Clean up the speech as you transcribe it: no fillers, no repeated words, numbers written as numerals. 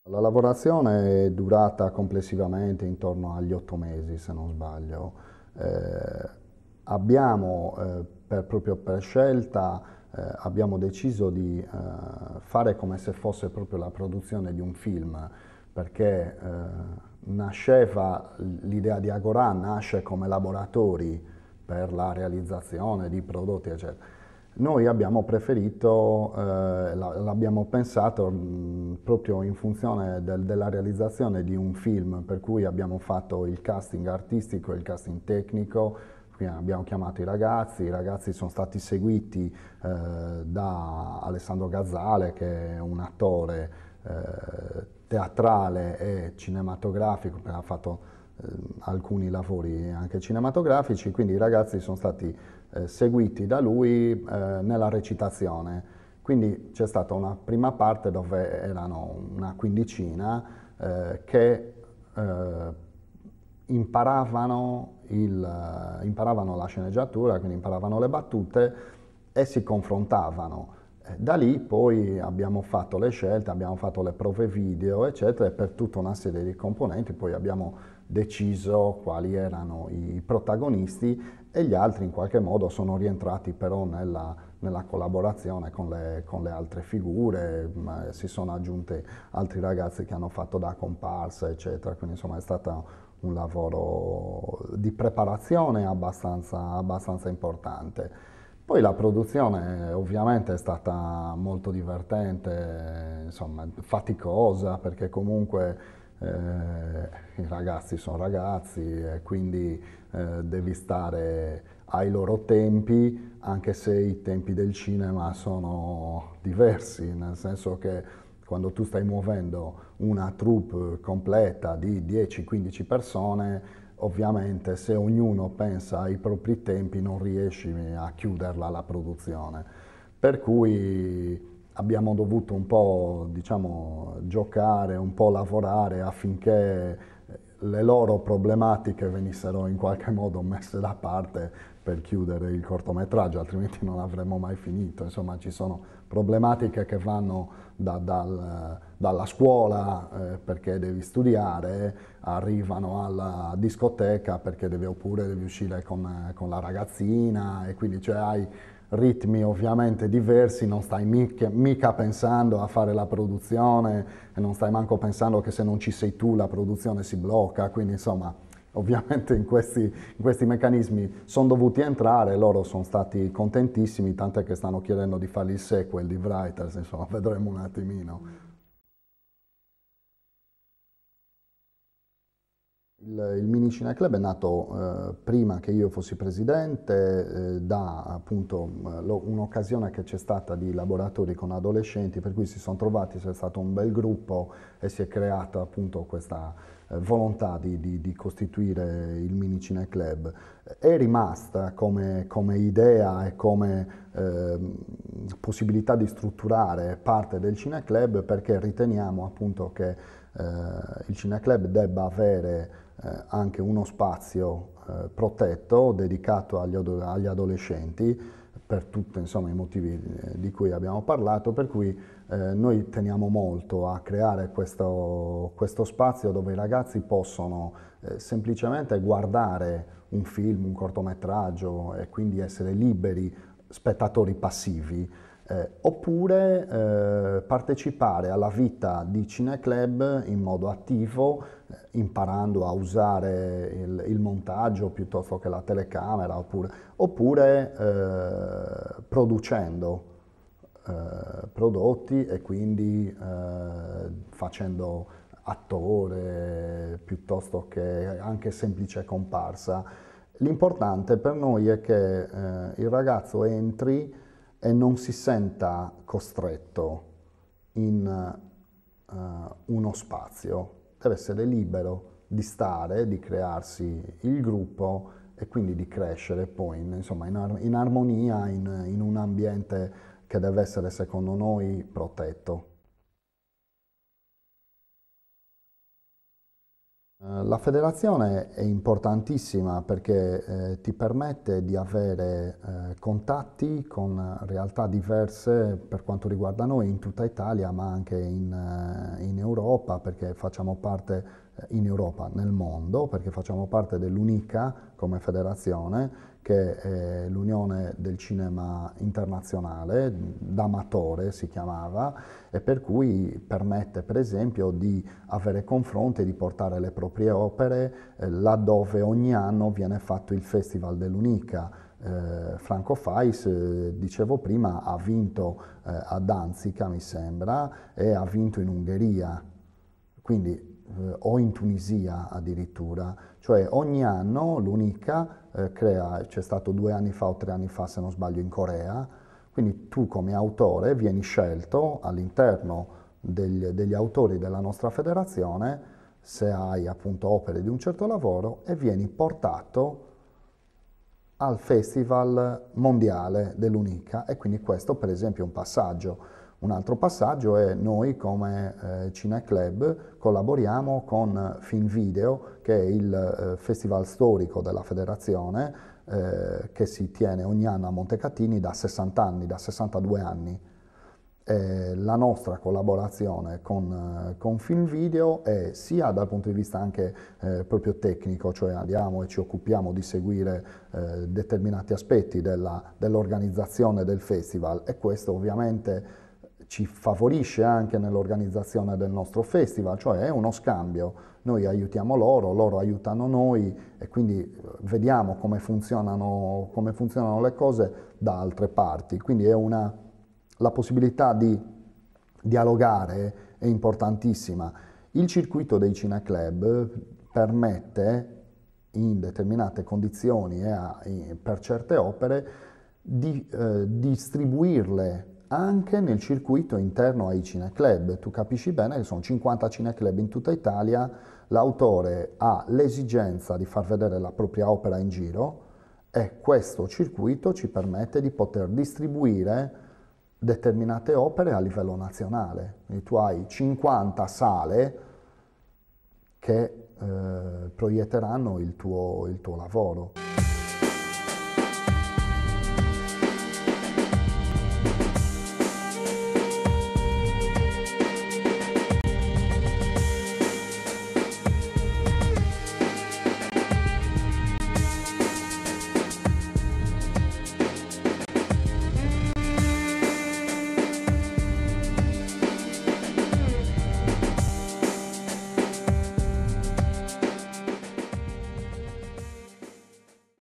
La lavorazione è durata complessivamente intorno agli 8 mesi, se non sbaglio. Abbiamo, proprio per scelta, abbiamo deciso di fare come se fosse proprio la produzione di un film, perché nasceva, l'idea di Agorà nasce come laboratori per la realizzazione di prodotti, eccetera. Noi abbiamo preferito, l'abbiamo pensato proprio in funzione della realizzazione di un film, per cui abbiamo fatto il casting artistico e il casting tecnico, quindi abbiamo chiamato i ragazzi sono stati seguiti da Alessandro Gazzale, che è un attore teatrale e cinematografico, che ha fatto alcuni lavori anche cinematografici, quindi i ragazzi sono stati seguiti da lui nella recitazione. Quindi c'è stata una prima parte dove erano una quindicina che imparavano la sceneggiatura, quindi imparavano le battute e si confrontavano. Da lì poi abbiamo fatto le scelte, abbiamo fatto le prove video, eccetera, e per tutta una serie di componenti poi abbiamo deciso quali erano i protagonisti e gli altri in qualche modo sono rientrati però nella collaborazione con le altre figure, si sono aggiunti altri ragazzi che hanno fatto da comparsa, eccetera, quindi insomma è stato un lavoro di preparazione abbastanza importante. Poi la produzione ovviamente è stata molto divertente, insomma, faticosa, perché comunque i ragazzi sono ragazzi e quindi devi stare ai loro tempi, anche se i tempi del cinema sono diversi, nel senso che quando tu stai muovendo una troupe completa di 10-15 persone, ovviamente se ognuno pensa ai propri tempi non riesci a chiuderla la produzione. Per cui abbiamo dovuto un po', diciamo, giocare, un po' lavorare affinché le loro problematiche venissero in qualche modo messe da parte per chiudere il cortometraggio, altrimenti non avremmo mai finito. Insomma, ci sono problematiche che vanno dalla scuola perché devi studiare, arrivano alla discoteca perché oppure devi uscire con la ragazzina e quindi cioè, hai ritmi ovviamente diversi, non stai mica pensando a fare la produzione e non stai manco pensando che se non ci sei tu la produzione si blocca, quindi insomma ovviamente in questi meccanismi sono dovuti entrare, loro sono stati contentissimi, tant'è che stanno chiedendo di fare il sequel di Writers, insomma vedremo un attimino. Il Mini Cinema Club è nato prima che io fossi presidente da appunto un'occasione che c'è stata di laboratori con adolescenti, per cui si sono trovati, c'è stato un bel gruppo e si è creata appunto questa volontà di costituire il Mini Cinema Club. È rimasta come idea e come possibilità di strutturare parte del Cinema Club perché riteniamo appunto che il Cinema Club debba avere anche uno spazio protetto dedicato agli adolescenti per tutti insomma, i motivi di cui abbiamo parlato, per cui noi teniamo molto a creare questo spazio dove i ragazzi possono semplicemente guardare un film, un cortometraggio e quindi essere liberi spettatori passivi oppure partecipare alla vita di Cineclub in modo attivo, imparando a usare il montaggio piuttosto che la telecamera, oppure producendo prodotti e quindi facendo attore piuttosto che anche semplice comparsa. L'importante per noi è che il ragazzo entri e non si senta costretto in uno spazio, deve essere libero di stare, di crearsi il gruppo e quindi di crescere poi insomma, in armonia in un ambiente che deve essere secondo noi protetto. La federazione è importantissima perché ti permette di avere contatti con realtà diverse per quanto riguarda noi in tutta Italia, ma anche in Europa, perché facciamo parte in Europa, nel mondo, perché facciamo parte dell'UNICA come federazione, che è l'Unione del Cinema Internazionale, d'amatore si chiamava, e per cui permette per esempio di avere confronti e di portare le proprie opere laddove ogni anno viene fatto il Festival dell'UNICA. Franco Fais, dicevo prima, ha vinto a Danzica, mi sembra, e ha vinto in Ungheria, quindi o in Tunisia addirittura, cioè ogni anno l'UNICA crea, c'è stato 2 anni fa o 3 anni fa se non sbaglio in Corea, quindi tu come autore vieni scelto all'interno degli autori della nostra federazione se hai appunto opere di un certo lavoro e vieni portato al Festival mondiale dell'UNICA e quindi questo per esempio è un passaggio. Un altro passaggio è noi come Cineclub collaboriamo con Film Video, che è il festival storico della federazione che si tiene ogni anno a Montecatini da 60 anni, da 62 anni. La nostra collaborazione con Film Video è sia dal punto di vista anche proprio tecnico, cioè andiamo e ci occupiamo di seguire determinati aspetti dell'organizzazione del festival e questo ovviamente ci favorisce anche nell'organizzazione del nostro festival, cioè è uno scambio, noi aiutiamo loro, loro aiutano noi e quindi vediamo come funzionano le cose da altre parti, quindi la possibilità di dialogare è importantissima. Il circuito dei cineclub permette in determinate condizioni e per certe opere di distribuirle anche nel circuito interno ai cineclub. Tu capisci bene che sono 50 cineclub in tutta Italia, l'autore ha l'esigenza di far vedere la propria opera in giro e questo circuito ci permette di poter distribuire determinate opere a livello nazionale. Quindi tu hai 50 sale che proietteranno il tuo lavoro.